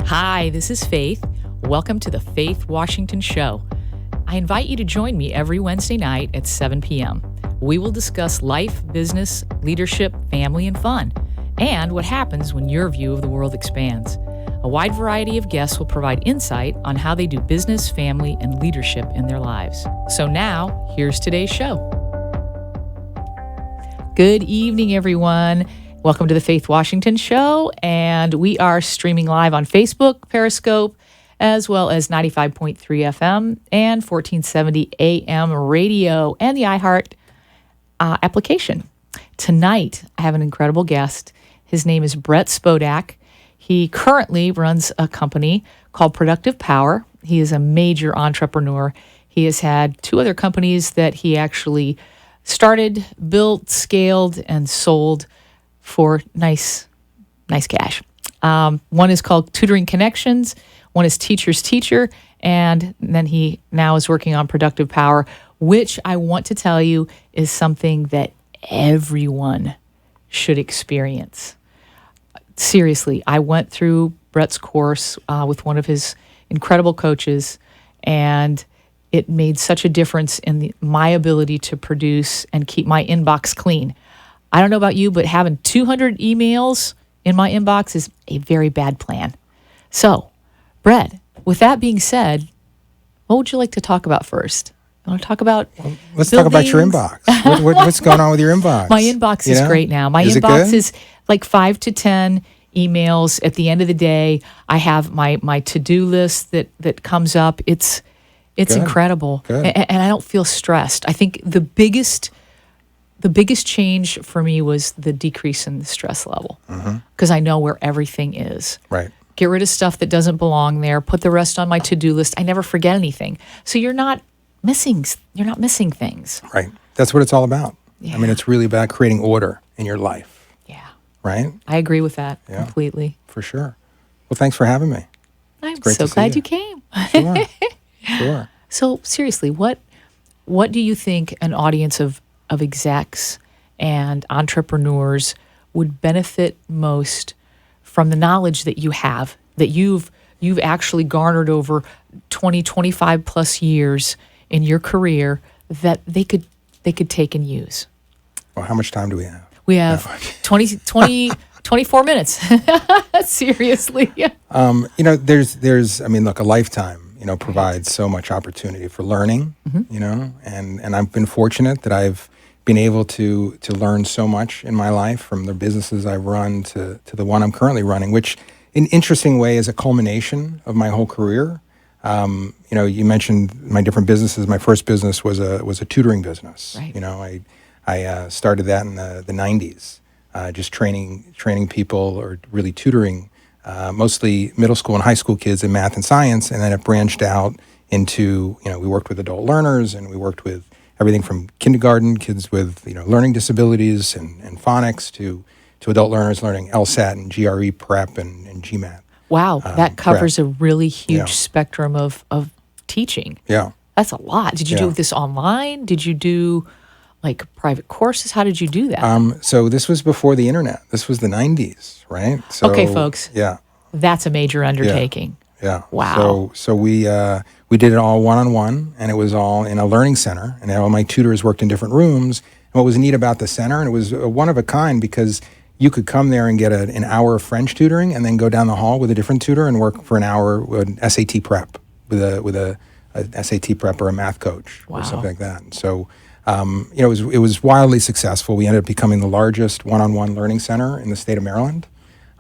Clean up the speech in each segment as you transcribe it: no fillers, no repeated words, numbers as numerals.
Hi, this is Faith. Welcome to the Faith Washington Show. I invite you to join me every Wednesday night at 7 p.m. We will discuss life, business, leadership, family, and fun, and what happens when your view of the world expands. A wide variety of guests will provide insight on how they do business, family, and leadership in their lives. So now, here's today's show. Good evening, everyone. Welcome to the Faith Washington Show, and we are streaming live on Facebook, Periscope, as well as 95.3 FM and 1470 AM radio and the iHeart application. Tonight, I have an incredible guest. His name is Brett Spodak. He currently runs a company called Productive Power. He is a major entrepreneur. He has had two other companies that he actually started, built, scaled, and sold for nice cash. One is called Tutoring Connections. One is Teacher's Teacher. And then he now is working on Productive Power, which I want to tell you is something that everyone should experience. Seriously, I went through Brett's course with one of his incredible coaches, and it made such a difference in my ability to produce and keep my inbox clean. I don't know about you, but having 200 emails in my inbox is a very bad plan. So, Brett, with that being said, what would you like to talk about first? You want to talk about Let's talk about your inbox. What's going on with your inbox? My inbox is great now. My inbox is like 5 to 10 emails at the end of the day. I have my to-do list that comes up. It's incredible. And I don't feel stressed. I think the biggest change for me was the decrease in the stress level, because I know where everything is. Right. Get rid of stuff that doesn't belong there. Put the rest on my to-do list. I never forget anything. So you're not missing things. Right. That's what it's all about. Yeah. I mean, it's really about creating order in your life. Yeah. Right? I agree with that completely. For sure. Well, thanks for having me. I'm so glad you came. Sure. So seriously, what do you think an audience of execs and entrepreneurs would benefit most from the knowledge that you have, that you've actually garnered over 20, 25 plus years in your career, that they could take and use? Well, how much time do we have? We have 24 minutes. Seriously. There's look, a lifetime, provides so much opportunity for learning, and I've been fortunate that I've been able to learn so much in my life, from the businesses I've run to the one I'm currently running, which in an interesting way is a culmination of my whole career. You mentioned my different businesses. My first business was a tutoring business. Right. I started that in the 90s, just training people, or really tutoring mostly middle school and high school kids in math and science, and then it branched out into, we worked with adult learners, and we worked with everything from kindergarten kids with learning disabilities and phonics to adult learners learning LSAT and GRE prep and GMAT. Wow, that covers a really huge spectrum of teaching. Yeah. That's a lot. Did you do this online? Did you do like private courses? How did you do that? So this was before the internet. This was the 90s, right? So, okay, folks. Yeah. That's a major undertaking. Yeah. Wow. So we did it all one-on-one, and it was all in a learning center, and all my tutors worked in different rooms. And what was neat about the center, and it was one of a kind, because you could come there and get an hour of French tutoring, and then go down the hall with a different tutor and work for an hour with SAT prep with a SAT prep or a math coach or something like that. And so it was wildly successful. We ended up becoming the largest one-on-one learning center in the state of Maryland.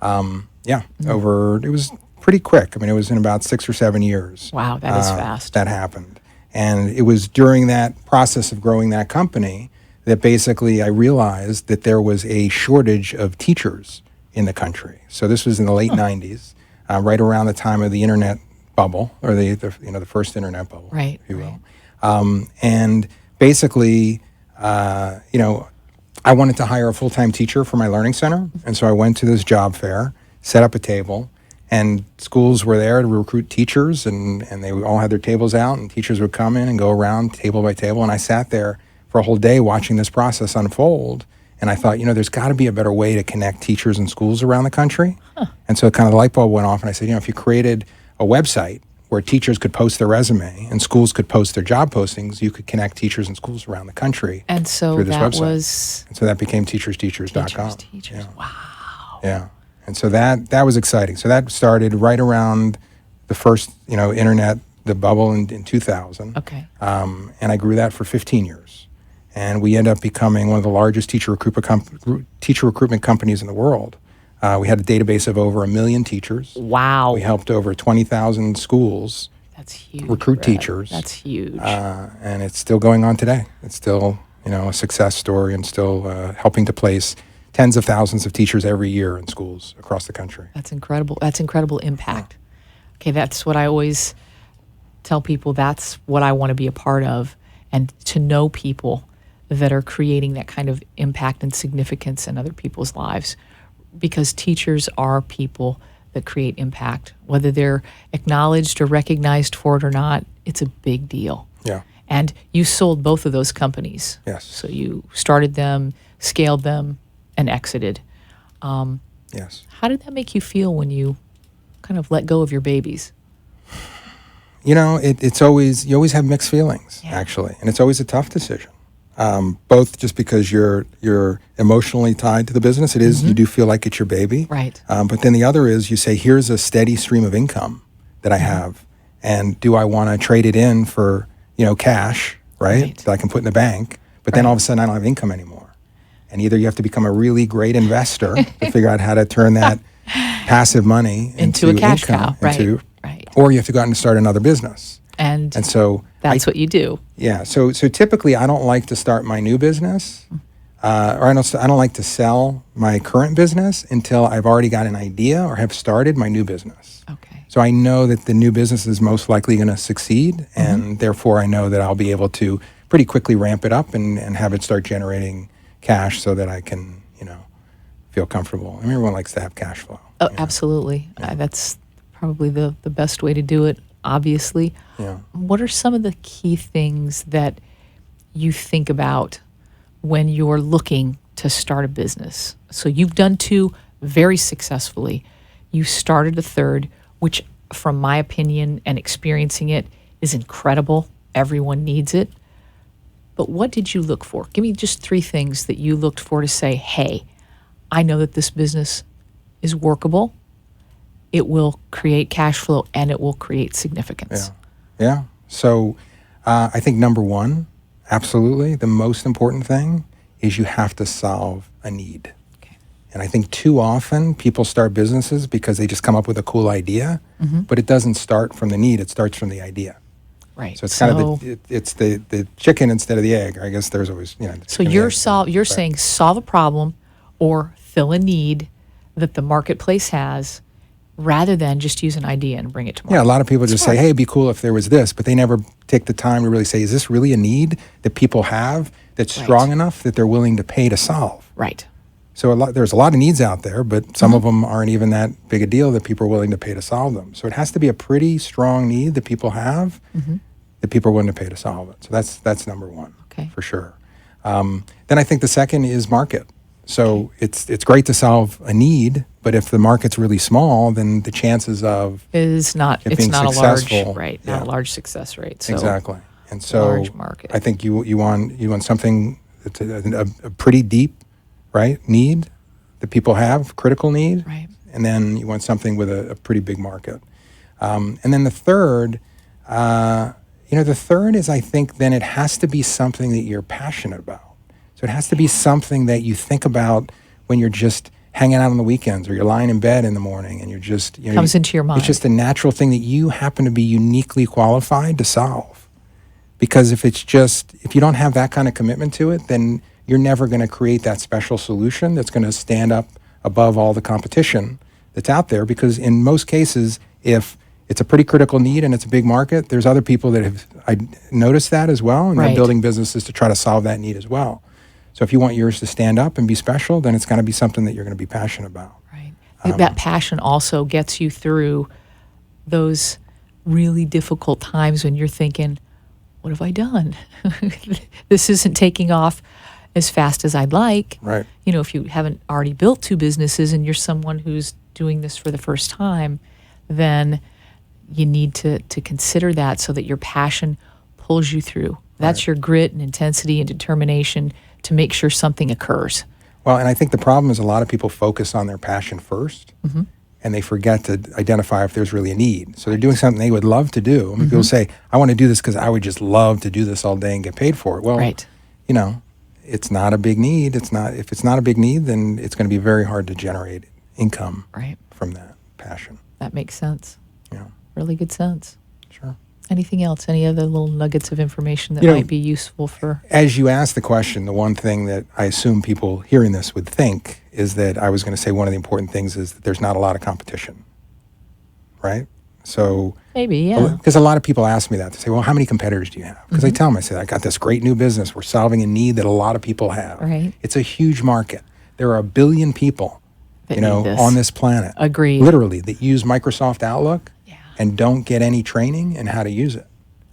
It was pretty quick. I mean, it was in about 6 or 7 years. Wow, that is fast. That happened. And it was during that process of growing that company that basically I realized that there was a shortage of teachers in the country. So this was in the late 90s, right around the time of the internet bubble, or the first internet bubble, right, if you will. And basically, I wanted to hire a full-time teacher for my learning center. And so I went to this job fair, set up a table, and schools were there to recruit teachers, and they all had their tables out, and teachers would come in and go around table by table. And I sat there for a whole day watching this process unfold And I thought, there's got to be a better way to connect teachers and schools around the country. And so kind of the light bulb went off, and I said, if you created a website where teachers could post their resume and schools could post their job postings, you could connect teachers and schools around the country And so through this that website. was And so that became teachersteachers.com. Teachers. Yeah. Wow. Yeah. And so that was exciting. So that started right around the first, internet, the bubble in 2000. Okay. And I grew that for 15 years. And we ended up becoming one of the largest teacher recruitment companies in the world. We had a database of over 1 million teachers. Wow. We helped over 20,000 schools That's huge. recruit Brett. teachers. That's huge. And it's still going on today. It's still, a success story, and still helping to place tens of thousands of teachers every year in schools across the country. That's incredible. That's incredible impact. Okay, that's what I always tell people. That's what I want to be a part of, and to know people that are creating that kind of impact and significance in other people's lives, because teachers are people that create impact. Whether they're acknowledged or recognized for it or not, it's a big deal. Yeah. And you sold both of those companies. Yes. So you started them, scaled them, and exited. Yes. How did that make you feel when you kind of let go of your babies? It's always, you always have mixed feelings, Yeah. actually. And it's always a tough decision. Both just because you're emotionally tied to the business. It is, you do feel like it's your baby. Right. But then the other is, you say, here's a steady stream of income that I have. And do I want to trade it in for, cash, right? That I can put in the bank. But then all of a sudden I don't have income anymore. And either you have to become a really great investor to figure out how to turn that passive money Into a cash income, cow, right, right. Or you have to go out and start another business. And so that's what you do. Yeah. So typically I don't like to start my new business, or I don't like to sell my current business until I've already got an idea or have started my new business. Okay. So I know that the new business is most likely going to succeed, and therefore I know that I'll be able to pretty quickly ramp it up and have it start generating cash so that I can, feel comfortable. I mean, everyone likes to have cash flow. Oh, absolutely. That's probably the best way to do it, obviously. Yeah. What are some of the key things that you think about when you're looking to start a business? So you've done 2 very successfully. You started a 3rd, which from my opinion and experiencing it is incredible. Everyone needs it. But what did you look for? Give me just 3 things that you looked for to say, hey, I know that this business is workable, it will create cash flow, and it will create significance. Yeah. So I think number one, absolutely, the most important thing is you have to solve a need. Okay. And I think too often people start businesses because they just come up with a cool idea, but it doesn't start from the need, it starts from the idea. Right. So it's kind of the chicken instead of the egg. I guess there's always, the So chicken and the egg. you're saying solve a problem or fill a need that the marketplace has, rather than just use an idea and bring it to market. Yeah, a lot of people just say, hey, it'd be cool if there was this, but they never take the time to really say, is this really a need that people have that's strong enough that they're willing to pay to solve? Right. So there's a lot of needs out there, but some of them aren't even that big a deal that people are willing to pay to solve them. So it has to be a pretty strong need that people have that people are willing to pay to solve it. So that's number one, for sure. Then I think the second is market. So it's great to solve a need, but if the market's really small, then the chances of it's not a successful, large not a large success rate. So exactly. And so large market. I think you want something that's a pretty deep, right, need that people have, critical need, right. And then you want something with a pretty big market. And then the third, is, I think, then it has to be something that you're passionate about. So it has to be something that you think about when you're just hanging out on the weekends or you're lying in bed in the morning and you're just... comes into your mind. It's just a natural thing that you happen to be uniquely qualified to solve. Because if you don't have that kind of commitment to it, then you're never going to create that special solution that's going to stand up above all the competition that's out there. Because in most cases, if it's a pretty critical need and it's a big market, there's other people that have noticed that as well, and they're building businesses to try to solve that need as well. So if you want yours to stand up and be special, then it's got to be something that you're going to be passionate about. Right. That passion also gets you through those really difficult times when you're thinking, what have I done? This isn't taking off as fast as I'd like. Right. You know, if you haven't already built 2 businesses and you're someone who's doing this for the first time, then you need to consider that so that your passion pulls you through. That's your grit and intensity and determination to make sure something occurs. Well, and I think the problem is a lot of people focus on their passion first, and they forget to identify if there's really a need. So they're doing something they would love to do. I mean, people say, I want to do this because I would just love to do this all day and get paid for it. Well, you know, it's not a big need. If it's not a big need, then it's going to be very hard to generate income from that passion. That makes sense. Yeah. Really good sense. Sure. Anything else? Any other little nuggets of information that might be useful for? As you asked the question, the one thing that I assume people hearing this would think is that I was going to say one of the important things is that there's not a lot of competition, right? So maybe, yeah. Because a lot of people ask me that. They say, well, how many competitors do you have? Because I tell them, I say, I got this great new business. We're solving a need that a lot of people have. Right. It's a huge market. There are 1 billion people, that on this planet. Agreed. Literally, that use Microsoft Outlook and don't get any training in how to use it.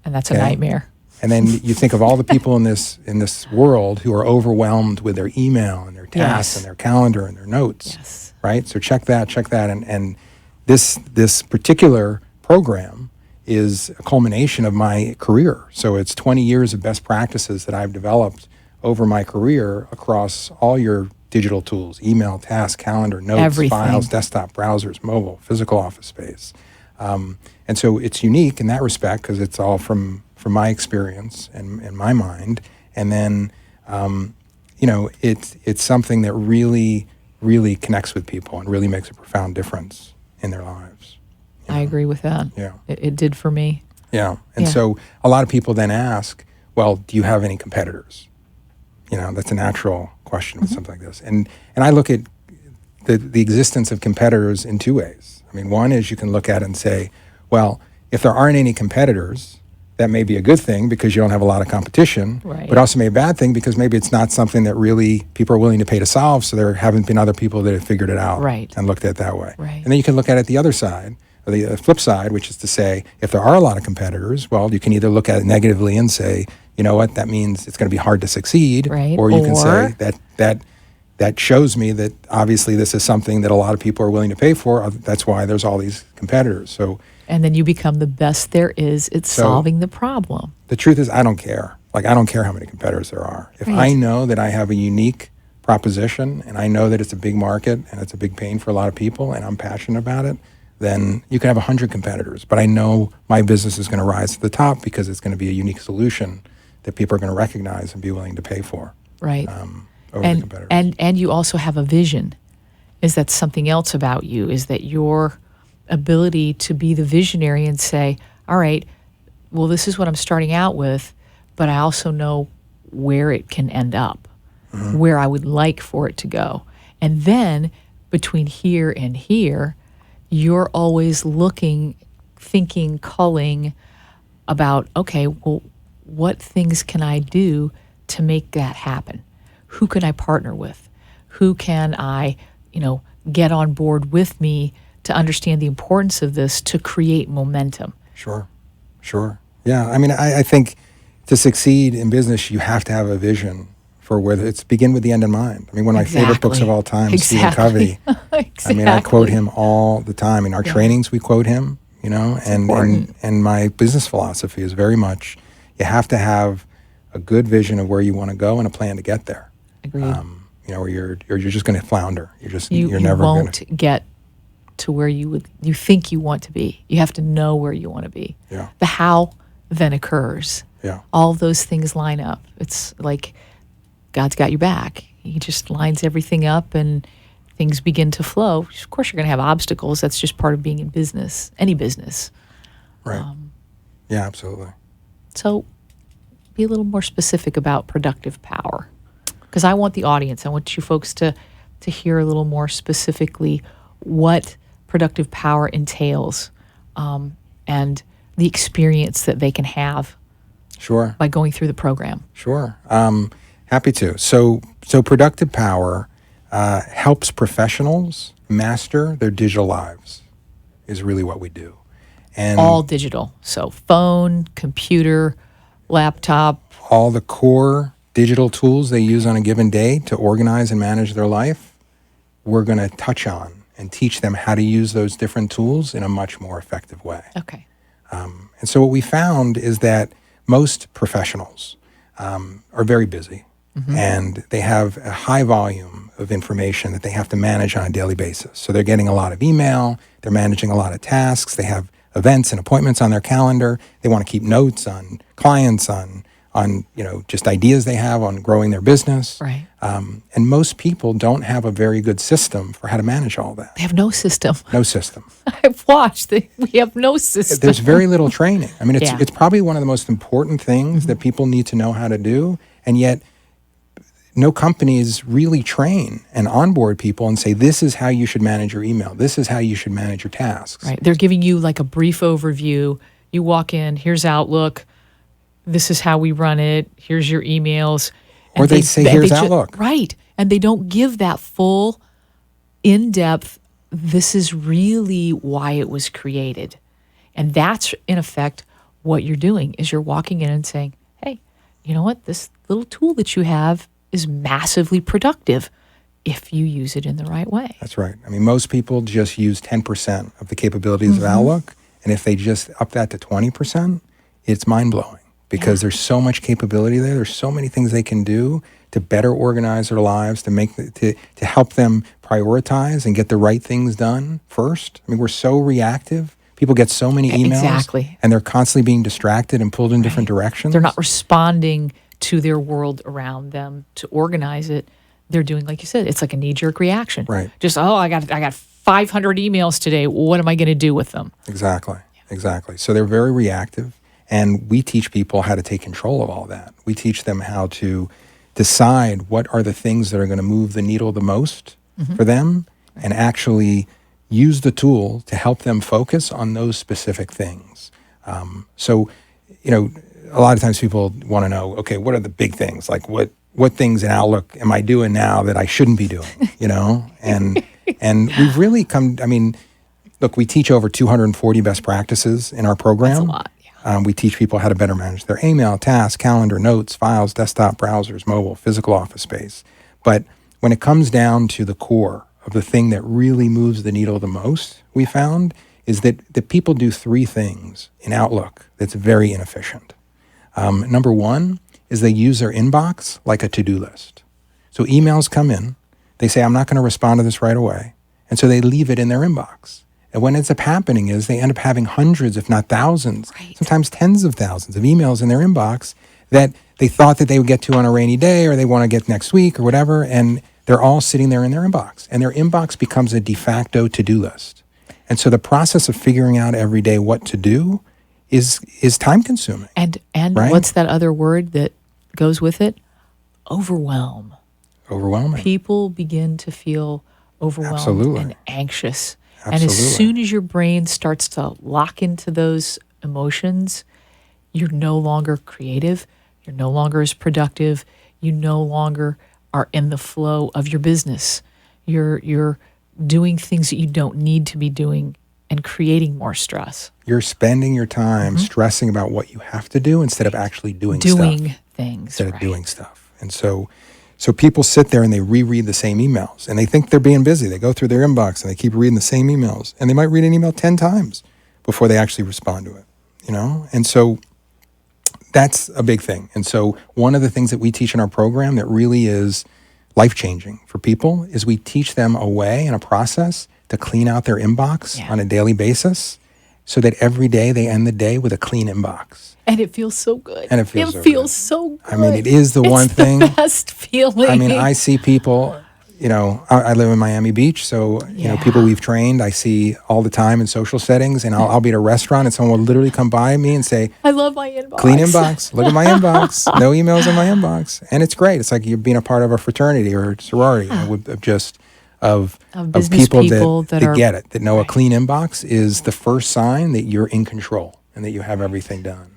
And that's a nightmare. And then you think of all the people in this world who are overwhelmed with their email and their tasks and their calendar and their notes, right? So check that. And this particular program is a culmination of my career. So it's 20 years of best practices that I've developed over my career across all your digital tools: email, task, calendar, notes, files, desktop, browsers, mobile, physical office space. And so it's unique in that respect because it's all from my experience and in my mind. And then, it's something that really, really connects with people and really makes a profound difference in their lives. I agree with that. Yeah. It did for me. Yeah. And so a lot of people then ask, well, do you have any competitors? That's a natural question with something like this. And I look at the existence of competitors in 2 ways. I mean, one is you can look at it and say, well, if there aren't any competitors, that may be a good thing because you don't have a lot of competition, but also may be a bad thing because maybe it's not something that really people are willing to pay to solve, so there haven't been other people that have figured it out and looked at it that way. And then you can look at it the other side, or the flip side, which is to say, if there are a lot of competitors, well, you can either look at it negatively and say, you know what, that means it's going to be hard to succeed, or you can say that shows me that obviously this is something that a lot of people are willing to pay for. That's why there's all these competitors. And then you become the best there is at solving the problem. The truth is, I don't care. I don't care how many competitors there are. If I know that I have a unique proposition and I know that it's a big market and it's a big pain for a lot of people and I'm passionate about it, then you can have 100 competitors. But I know my business is going to rise to the top because it's going to be a unique solution that people are going to recognize and be willing to pay for. Right. Over the competitors. And you also have a vision. Is that something else about you? Is that your ability to be the visionary and say, all right, well, this is what I'm starting out with, but I also know where it can end up, where I would like for it to go. And then between here and here, you're always looking, thinking, culling about, okay, well, what things can I do to make that happen? Who can I partner with? Who can I, get on board with me to understand the importance of this to create momentum? Sure. Yeah. I mean, I think to succeed in business, you have to have a vision for whether it's begin with the end in mind. I mean, one of my favorite books of all time, Stephen Covey. I mean, I quote him all the time. In our trainings, we quote him, and my business philosophy is very much, you have to have a good vision of where you want to go and a plan to get there. Agreed. Or you're just going to flounder. You're you never won't get to where you think you want to be. You have to know where you want to be. Yeah. The how then occurs. Yeah. All those things line up. It's like God's got your back. He just lines everything up and things begin to flow. Of course, you're going to have obstacles. That's just part of being in business, any business. Right. Yeah, absolutely. So be a little more specific about productive power. Because I want the audience, I want you folks to hear a little more specifically what productive power entails and the experience that they can have by going through the program. Sure. Happy to. So productive power helps professionals master their digital lives is really what we do. And all digital. So phone, computer, laptop. All the core digital tools they use on a given day to organize and manage their life, we're going to touch on and teach them how to use those different tools in a much more effective way. Okay. And so what we found is that most professionals are very busy, and they have a high volume of information that they have to manage on a daily basis. So they're getting a lot of email, they're managing a lot of tasks, they have events and appointments on their calendar, they want to keep notes on clients, on just ideas they have on growing their business. Right. And most people don't have a very good system for how to manage all that. They have no system. No system. I've watched. We have no system. There's very little training. I mean, Yeah. it's probably one of the most important things that people need to know how to do, and yet no companies really train and onboard people and say, this is how you should manage your email. This is how you should manage your tasks. Right. They're giving you like a brief overview. You walk in, here's Outlook. This is how we run it. Here's your emails. Or they say, here's Outlook. Right. And they don't give that full, in-depth, this is really why it was created. And that's, in effect, what you're doing is you're walking in and saying, hey, you know what? This little tool that you have is massively productive if you use it in the right way. That's right. I mean, most people just use 10% of the capabilities of Outlook. And if they just up that to 20%, it's mind-blowing because there's so much capability there. There's so many things they can do to better organize their lives, to help them prioritize and get the right things done first. I mean, we're so reactive. People get so many emails. Exactly. And they're constantly being distracted and pulled in different directions. They're not responding to their world around them to organize it. They're doing, like you said, it's like a knee-jerk reaction. Right. Just, I got 500 emails today. What am I going to do with them? Exactly. So they're very reactive, and we teach people how to take control of all that. We teach them how to decide what are the things that are going to move the needle the most for them, and actually use the tool to help them focus on those specific things. So, a lot of times people want to know, okay, what are the big things? Like what things in Outlook am I doing now that I shouldn't be doing? And we've really come, look, we teach over 240 best practices in our program. That's a lot, yeah. We teach people how to better manage their email, tasks, calendar, notes, files, desktop, browsers, mobile, physical office space. But when it comes down to the core of the thing that really moves the needle the most, we found, is that people do three things in Outlook that's very inefficient. Number one is they use their inbox like a to-do list. So emails come in, they say, I'm not going to respond to this right away. And so they leave it in their inbox. And what ends up happening is they end up having hundreds, if not thousands, sometimes tens of thousands of emails in their inbox that they thought that they would get to on a rainy day or they want to get next week or whatever. And they're all sitting there in their inbox. And their inbox becomes a de facto to-do list. And so the process of figuring out every day what to do is time consuming. And right? What's that other word that goes with it? Overwhelming. People begin to feel overwhelmed Absolutely. and anxious. Absolutely. And as soon as your brain starts to lock into those emotions, you're no longer creative. You're no longer as productive. You no longer are in the flow of your business. You're doing things that you don't need to be doing and creating more stress. You're spending your time stressing about what you have to do instead of actually doing things. Instead of doing stuff. And so people sit there and they reread the same emails and they think they're being busy. They go through their inbox and they keep reading the same emails and they might read an email 10 times before they actually respond to it, And so that's a big thing. And so one of the things that we teach in our program that really is life-changing for people is we teach them a way and a process to clean out their inbox on a daily basis so that every day they end the day with a clean inbox. And it feels so good. And it feels so good. I mean, it is the one thing. It's the best feeling. I mean, I see people, I live in Miami Beach, so, people we've trained, I see all the time in social settings, and I'll be at a restaurant and someone will literally come by me and say, I love my inbox. Clean inbox. Look at my inbox. No emails in my inbox. And it's great. It's like you're being a part of a fraternity or a sorority of people that get it, that know a clean inbox is the first sign that you're in control and that you have everything done.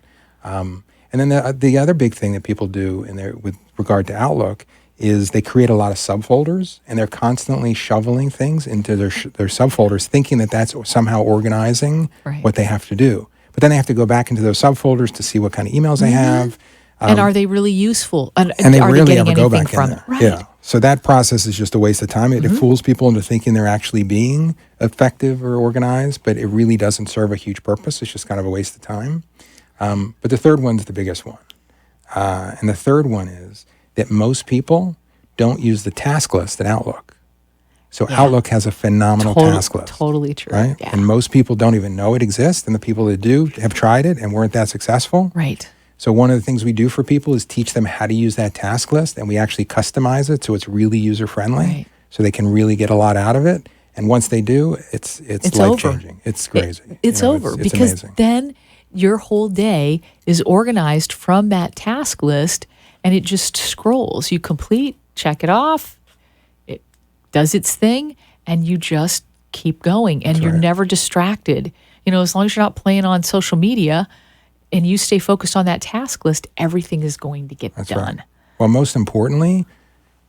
And then the other big thing that people do with regard to Outlook is they create a lot of subfolders, and they're constantly shoveling things into their subfolders, thinking that that's somehow organizing what they have to do. But then they have to go back into those subfolders to see what kind of emails they have. And are they really useful? And they are they rarely getting ever go anything back in from there. it? Right. Yeah. So that process is just a waste of time. It fools people into thinking they're actually being effective or organized, but it really doesn't serve a huge purpose. It's just kind of a waste of time. But the third one's the biggest one. And the third one is that most people don't use the task list in Outlook. So Outlook has a phenomenal task list. Totally true. Right? Yeah. And most people don't even know it exists. And the people that do have tried it and weren't that successful. Right. So one of the things we do for people is teach them how to use that task list, and we actually customize it so it's really user-friendly, Right. so they can really get a lot out of it. And once they do, it's life-changing. It's crazy. It's over it's because amazing. then your whole day is organized from that task list, and it just scrolls. You complete, check it off, it does its thing, and you just keep going, and you're right. never distracted. As long as you're not playing on social media and you stay focused on that task list, everything is going to get done. Right. Well, most importantly,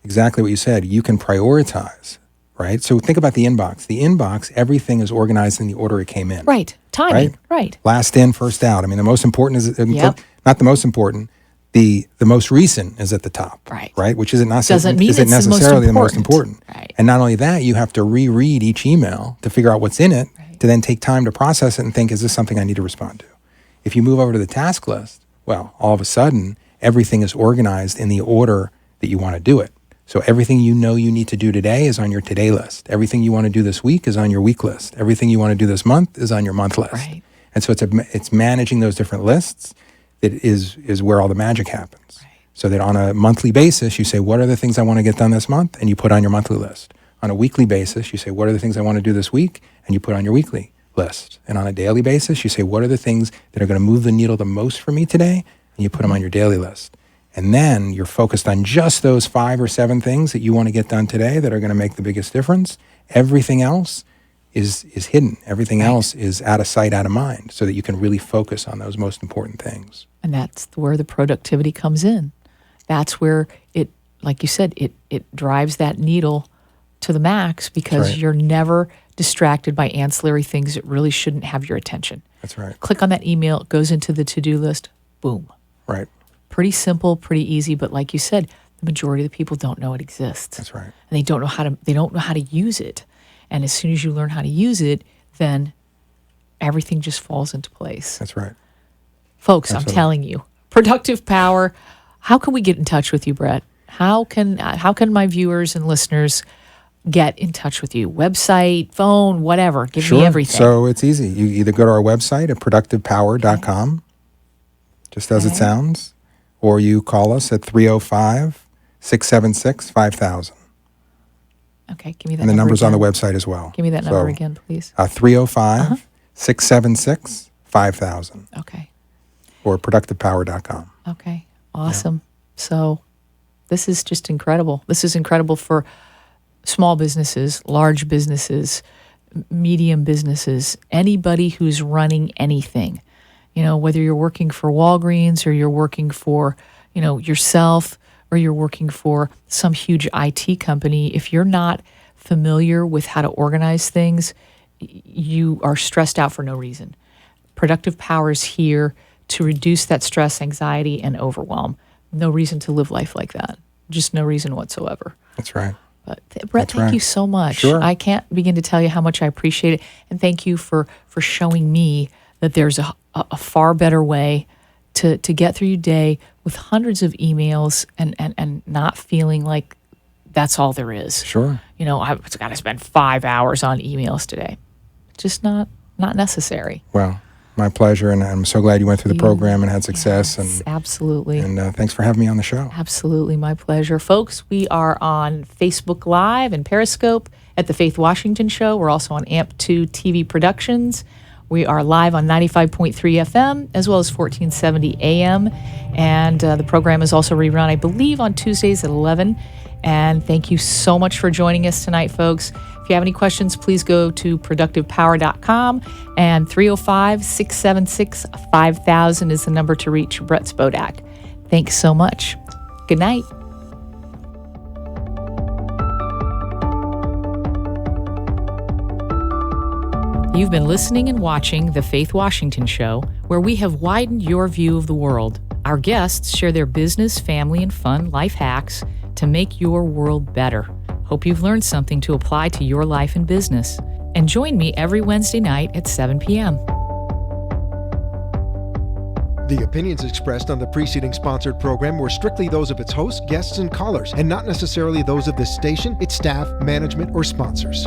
exactly what you said, you can prioritize, right? So think about the inbox. The inbox, everything is organized in the order it came in. Right. Timing. Right. Last in, first out. I mean, the most important is, Yep. not the most important, the most recent is at the top. Right. Right? Which isn't Doesn't mean isn't it's the most necessarily the most important. important. Right. And not only that, you have to reread each email to figure out what's in it, to then take time to process it and think, is this something I need to respond to? If you move over to the task list, well, all of a sudden, everything is organized in the order that you want to do it. So everything you know you need to do today is on your today list. Everything you want to do this week is on your week list. Everything you want to do this month is on your month list. Right. And so it's managing those different lists that is where all the magic happens. Right. So that on a monthly basis, you say, what are the things I want to get done this month? And you put on your monthly list. On a weekly basis, you say, what are the things I want to do this week? And you put on your weekly list. And on a daily basis, you say, what are the things that are going to move the needle the most for me today? And you put them on your daily list. And then you're focused on just those 5 or 7 things that you want to get done today that are going to make the biggest difference. Everything else is hidden. Everything else is out of sight, out of mind, so that you can really focus on those most important things. And that's where the productivity comes in. That's where it, like you said, it drives that needle to the max because right. you're never distracted by ancillary things that really shouldn't have your attention. That's right. Click on that email, it goes into the to-do list, boom. Right. Pretty simple, pretty easy, but like you said, the majority of the people don't know it exists. That's right. And they don't know how to use it. And as soon as you learn how to use it, then everything just falls into place. That's right. Folks, Absolutely. I'm telling you, Productive Power. How can we get in touch with you, Brett? How can my viewers and listeners get in touch with you? Website, phone, whatever. Give me everything. So it's easy. You either go to our website at productivepower.com, just as it sounds, or you call us at 305-676-5000. Okay, give me that And the number number's on the again. website as well. Give me that number again, please. 305-676-5000 Okay. or productivepower.com. Okay. Awesome. So this is just incredible. This is incredible for small businesses, large businesses, medium businesses, anybody who's running anything. Whether you're working for Walgreens or you're working for, yourself or you're working for some huge IT company, if you're not familiar with how to organize things, you are stressed out for no reason. Productive Power is here to reduce that stress, anxiety, and overwhelm. No reason to live life like that. Just no reason whatsoever. That's right. But Brett, thank you so much. Sure. I can't begin to tell you how much I appreciate it. And thank you for showing me that there's a far better way to get through your day with hundreds of emails and not feeling like that's all there is. Sure. I've got to spend 5 hours on emails today. Just not necessary. Well, my pleasure. And I'm so glad you went through the program and had success. Yes, absolutely. And thanks for having me on the show. Absolutely, my pleasure. Folks, we are on Facebook Live and Periscope at The Faith Washington Show. We're also on AMP2 TV Productions. We are live on 95.3 FM as well as 1470 AM. And the program is also rerun, I believe, on Tuesdays at 11. And thank you so much for joining us tonight, folks. If you have any questions, please go to productivepower.com, and 305-676-5000 is the number to reach Brett Spodak. Thanks so much. Good night. You've been listening and watching The Faith Washington Show, where we have widened your view of the world. Our guests share their business, family, and fun life hacks to make your world better. Hope you've learned something to apply to your life and business. And join me every Wednesday night at 7 p.m. The opinions expressed on the preceding sponsored program were strictly those of its hosts, guests, and callers, and not necessarily those of this station, its staff, management, or sponsors.